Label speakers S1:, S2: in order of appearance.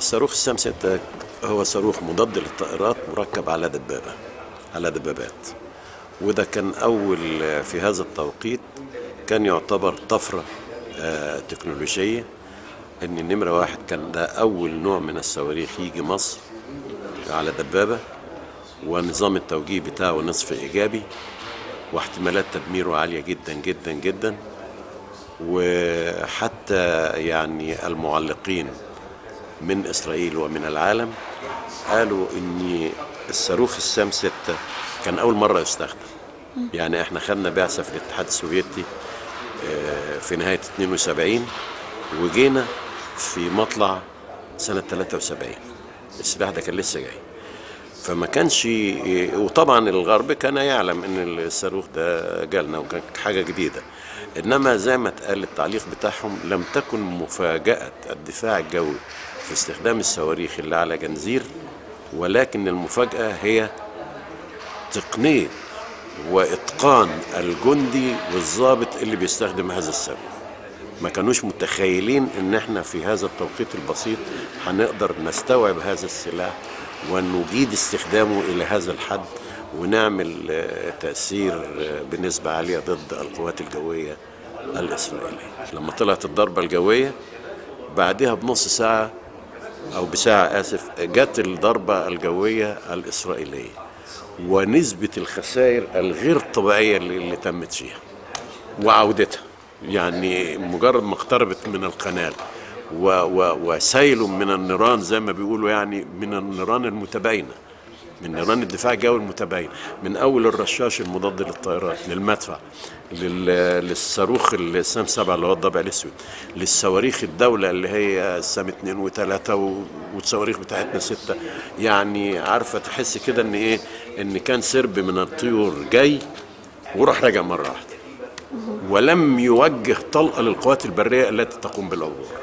S1: الصاروخ السام 6 هو صاروخ مضاد للطائرات مركب على دبابات، وده كان أول في هذا التوقيت، كان يعتبر طفرة تكنولوجية. إن النمرة واحد كان ده أول نوع من الصواريخ يجي مصر على دبابة، ونظام التوجيه بتاعه نصف إيجابي، واحتمالات تدميره عالية جدا جدا جدا. وحتى يعني المعلقين من إسرائيل ومن العالم قالوا إن الصاروخ السام 6 كان أول مرة يستخدم. يعني احنا خدنا بعثة في الاتحاد السوفيتي في نهاية 72، وجينا في مطلع سنة 73 السلاح ده كان لسه جاي، فما كانش. وطبعا الغرب كان يعلم ان الصاروخ ده جالنا وكانت حاجة جديدة، انما زي ما اتقال التعليق بتاعهم لم تكن مفاجأة الدفاع الجوي في استخدام الصواريخ اللي على جنزير، ولكن المفاجأة هي تقنية وإتقان الجندي والضابط اللي بيستخدم هذا الصاروخ. ما كانوش متخيلين ان احنا في هذا التوقيت البسيط هنقدر نستوعب هذا السلاح ونجيد استخدامه الى هذا الحد، ونعمل تأثير بنسبة عالية ضد القوات الجوية الإسرائيلية. لما طلعت الضربة الجوية بعدها بنص ساعة أو بساعة آسف، جت الضربة الجوية الإسرائيلية، ونسبة الخسائر الغير طبيعية اللي تمت فيها وعودتها. يعني مجرد ما اقتربت من القناة وسيل من النيران زي ما بيقولوا، يعني من النيران المتباينة، من نيران الدفاع الجوي المتباين، من اول الرشاش المضاد للطائرات للمدفع للصاروخ السام 7 اللي هو الضبع الاسود، للصواريخ الدولة اللي هي السام 2 و3 والصواريخ بتاعتنا 6. يعني عارفة تحس كده ان ايه، ان كان سرب من الطيور جاي وراح راجع مرة واحدة، ولم يوجه طلقة للقوات البرية التي تقوم بالعبور.